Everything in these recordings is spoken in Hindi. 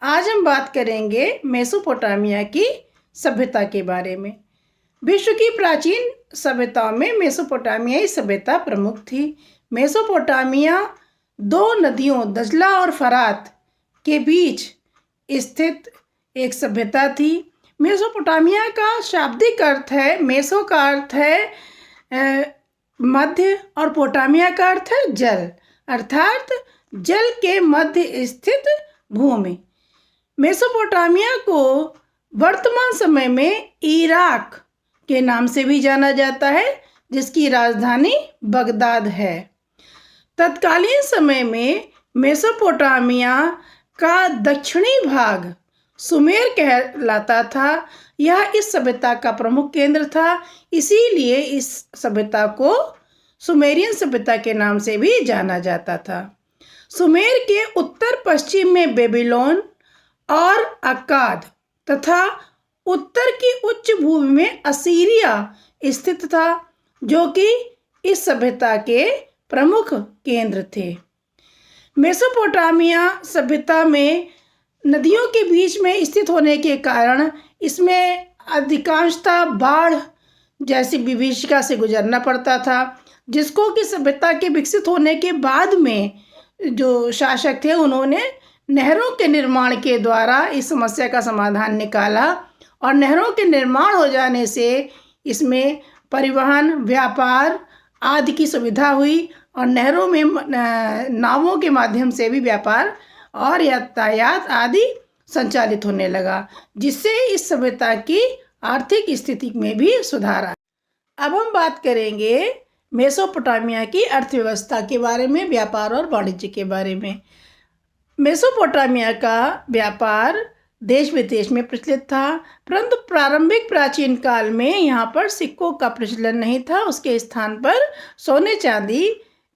आज हम बात करेंगे मेसोपोटामिया की सभ्यता के बारे में। विश्व की प्राचीन सभ्यताओं में मेसोपोटामियाई सभ्यता प्रमुख थी। मेसोपोटामिया दो नदियों दजला और फरात के बीच स्थित एक सभ्यता थी। मेसोपोटामिया का शाब्दिक अर्थ है, मेसो का अर्थ है मध्य और पोटामिया का अर्थ है जल, अर्थात जल के मध्य स्थित भूमि। मेसोपोटामिया को वर्तमान समय में इराक के नाम से भी जाना जाता है, जिसकी राजधानी बगदाद है। तत्कालीन समय में मेसोपोटामिया का दक्षिणी भाग सुमेर कहलाता था। यह इस सभ्यता का प्रमुख केंद्र था, इसीलिए इस सभ्यता को सुमेरियन सभ्यता के नाम से भी जाना जाता था। सुमेर के उत्तर पश्चिम में बेबीलोन और अक्काद तथा उत्तर की उच्च भूमि में असीरिया स्थित था, जो कि इस सभ्यता के प्रमुख केंद्र थे। मेसोपोटामिया सभ्यता में नदियों के बीच में स्थित होने के कारण इसमें अधिकांशतः बाढ़ जैसी विभीषिका से गुजरना पड़ता था, जिसको कि सभ्यता के विकसित होने के बाद में जो शासक थे उन्होंने नहरों के निर्माण के द्वारा इस समस्या का समाधान निकाला। और नहरों के निर्माण हो जाने से इसमें परिवहन, व्यापार आदि की सुविधा हुई और नहरों में नावों के माध्यम से भी व्यापार और यातायात आदि संचालित होने लगा, जिससे इस सभ्यता की आर्थिक स्थिति में भी सुधार आया। अब हम बात करेंगे मेसोपोटामिया की अर्थव्यवस्था के बारे में, व्यापार और वाणिज्य के बारे में। मेसोपोटामिया का व्यापार देश विदेश में प्रचलित था, परंतु प्रारंभिक प्राचीन काल में यहाँ पर सिक्कों का प्रचलन नहीं था। उसके स्थान पर सोने चांदी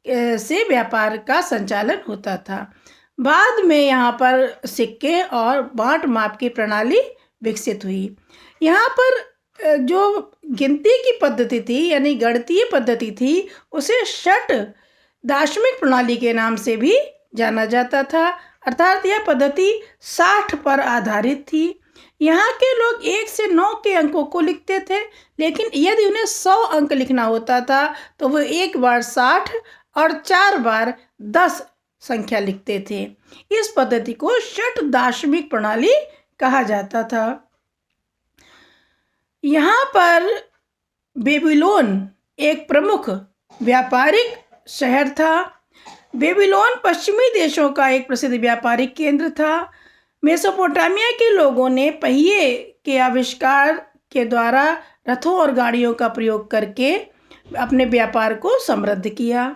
से व्यापार का संचालन होता था। बाद में यहाँ पर सिक्के और बाँट माप की प्रणाली विकसित हुई। यहाँ पर जो गिनती की पद्धति थी, यानी गणितीय पद्धति थी, उसे षट दाशमिक प्रणाली के नाम से भी जाना जाता था, अर्थात यह पद्धति 60 पर आधारित थी। यहाँ के लोग 1 से 9 के अंकों को लिखते थे, लेकिन यदि उन्हें 100 अंक लिखना होता था तो वो एक बार 60 और 4 बार 10 संख्या लिखते थे। इस पद्धति को षट दाशमिक प्रणाली कहा जाता था। यहाँ पर बेबीलोन एक प्रमुख व्यापारिक शहर था। बेबीलोन पश्चिमी देशों का एक प्रसिद्ध व्यापारिक केंद्र था। मेसोपोटामिया के लोगों ने पहिए के आविष्कार के द्वारा रथों और गाड़ियों का प्रयोग करके अपने व्यापार को समृद्ध किया।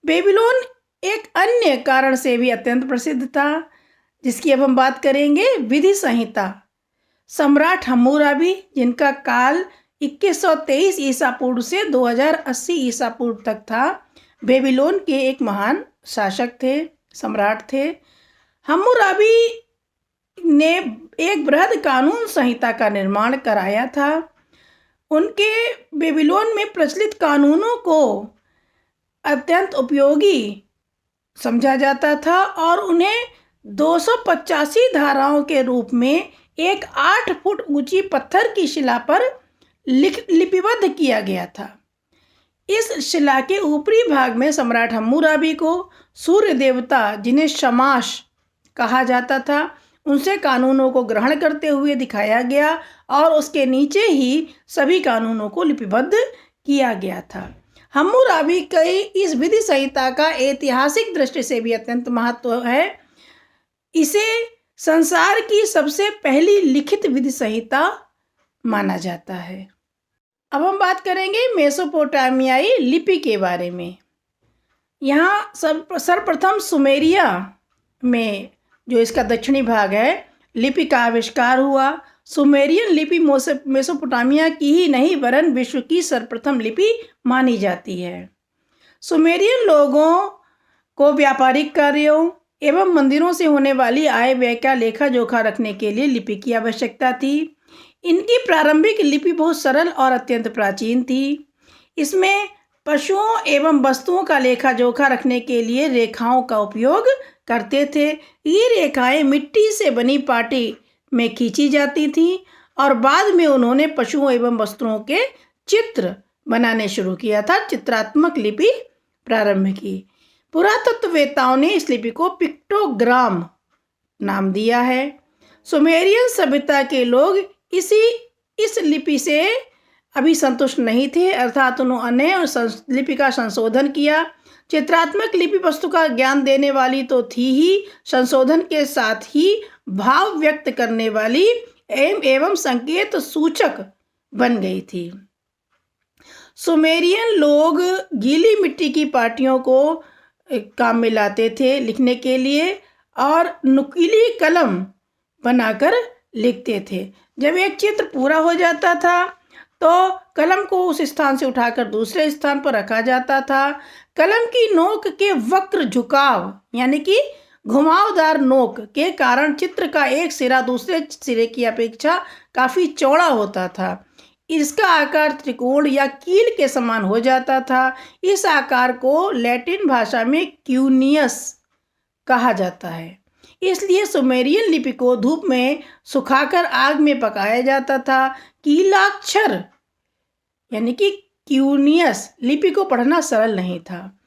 बेबीलोन एक अन्य कारण से भी अत्यंत प्रसिद्ध था, जिसकी अब हम बात करेंगे, विधि संहिता। सम्राट हम्मुराबी, जिनका काल 2123 ईसा पूर्व से 2080 ईसा पूर्व तक था, बेबीलोन के एक महान शासक थे, सम्राट थे। हम्मुराबी ने एक बृहद कानून संहिता का निर्माण कराया था। उनके बेबीलोन में प्रचलित कानूनों को अत्यंत उपयोगी समझा जाता था और उन्हें 285 धाराओं के रूप में एक 8 फुट ऊंची पत्थर की शिला पर लिपिबद्ध किया गया था। इस शिला के ऊपरी भाग में सम्राट हम्मुराबी को सूर्य देवता, जिन्हें शमाश कहा जाता था, उनसे कानूनों को ग्रहण करते हुए दिखाया गया और उसके नीचे ही सभी कानूनों को लिपिबद्ध किया गया था। हम्मुराबी की इस विधि संहिता का ऐतिहासिक दृष्टि से भी अत्यंत महत्व है। इसे संसार की सबसे पहली लिखित विधि संहिता माना जाता है। अब हम बात करेंगे मेसोपोटामियाई लिपि के बारे में। यहाँ सर्वप्रथम सुमेरिया में, जो इसका दक्षिणी भाग है, लिपि का आविष्कार हुआ। सुमेरियन लिपि मेसोपोटामिया की ही नहीं वरन विश्व की सर्वप्रथम लिपि मानी जाती है। सुमेरियन लोगों को व्यापारिक कार्यों एवं मंदिरों से होने वाली आय व्यय का लेखा जोखा रखने के लिए लिपि की आवश्यकता थी। इनकी प्रारंभिक लिपि बहुत सरल और अत्यंत प्राचीन थी। इसमें पशुओं एवं वस्तुओं का लेखा जोखा रखने के लिए रेखाओं का उपयोग करते थे। ये रेखाएं मिट्टी से बनी पाटी में खींची जाती थीं और बाद में उन्होंने पशुओं एवं वस्तुओं के चित्र बनाने शुरू किया था। चित्रात्मक लिपि प्रारंभ की। पुरातत्ववेत्ताओं ने इस लिपि को पिक्टोग्राम नाम दिया है। सुमेरियन सभ्यता के लोग इस लिपि से अभी संतुष्ट नहीं थे, अर्थात उन्होंने लिपि का संशोधन किया। चित्रात्मक लिपि वस्तु का ज्ञान देने वाली तो थी ही, संशोधन के साथ ही भाव व्यक्त करने वाली एवं संकेत सूचक बन गई थी। सुमेरियन लोग गीली मिट्टी की पाटियों को काम में लाते थे लिखने के लिए और नुकीली कलम बनाकर लिखते थे। जब एक चित्र पूरा हो जाता था तो कलम को उस स्थान से उठाकर दूसरे स्थान पर रखा जाता था। कलम की नोक के वक्र झुकाव यानी कि घुमावदार नोक के कारण चित्र का एक सिरा दूसरे सिरे की अपेक्षा काफ़ी चौड़ा होता था। इसका आकार त्रिकोण या कील के समान हो जाता था। इस आकार को लैटिन भाषा में क्यूनियस कहा जाता है। इसलिए सुमेरियन लिपि को धूप में सुखाकर आग में पकाया जाता था। कीलाक्षर यानी कि क्यूनियस लिपि को पढ़ना सरल नहीं था।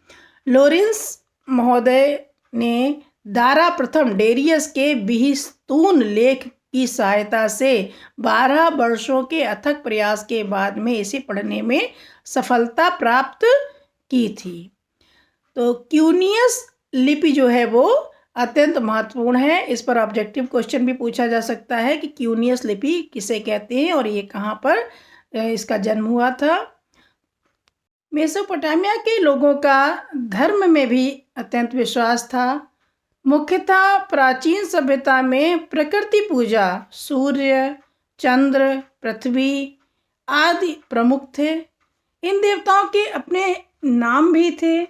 लोरेंस महोदय ने दारा प्रथम डेरियस के बिहिस्तून लेख की सहायता से 12 वर्षों के अथक प्रयास के बाद में इसे पढ़ने में सफलता प्राप्त की थी। तो क्यूनियस लिपि जो है वो अत्यंत महत्वपूर्ण है। इस पर ऑब्जेक्टिव क्वेश्चन भी पूछा जा सकता है कि क्यूनियस लिपि किसे कहते हैं और ये कहाँ पर इसका जन्म हुआ था। मेसोपोटामिया के लोगों का धर्म में भी अत्यंत विश्वास था। मुख्यतः प्राचीन सभ्यता में प्रकृति पूजा, सूर्य, चंद्र, पृथ्वी आदि प्रमुख थे। इन देवताओं के अपने नाम भी थे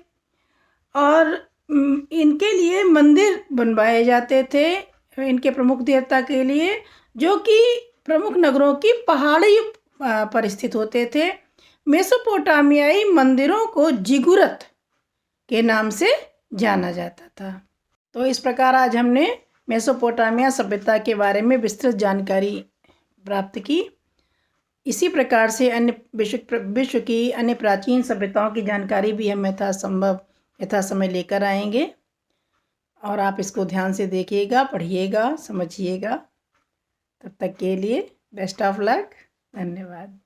और इनके लिए मंदिर बनवाए जाते थे इनके प्रमुख देवता के लिए, जो कि प्रमुख नगरों की पहाड़ी पर स्थित होते थे। मेसोपोटामियाई मंदिरों को जिगुरत के नाम से जाना जाता था। तो इस प्रकार आज हमने मेसोपोटामिया सभ्यता के बारे में विस्तृत जानकारी प्राप्त की। इसी प्रकार से अन्य विश्व की अन्य प्राचीन सभ्यताओं की जानकारी भी हम यथा समय लेकर आएंगे और आप इसको ध्यान से देखिएगा, पढ़िएगा, समझिएगा। तब तक के लिए बेस्ट ऑफ लक। धन्यवाद।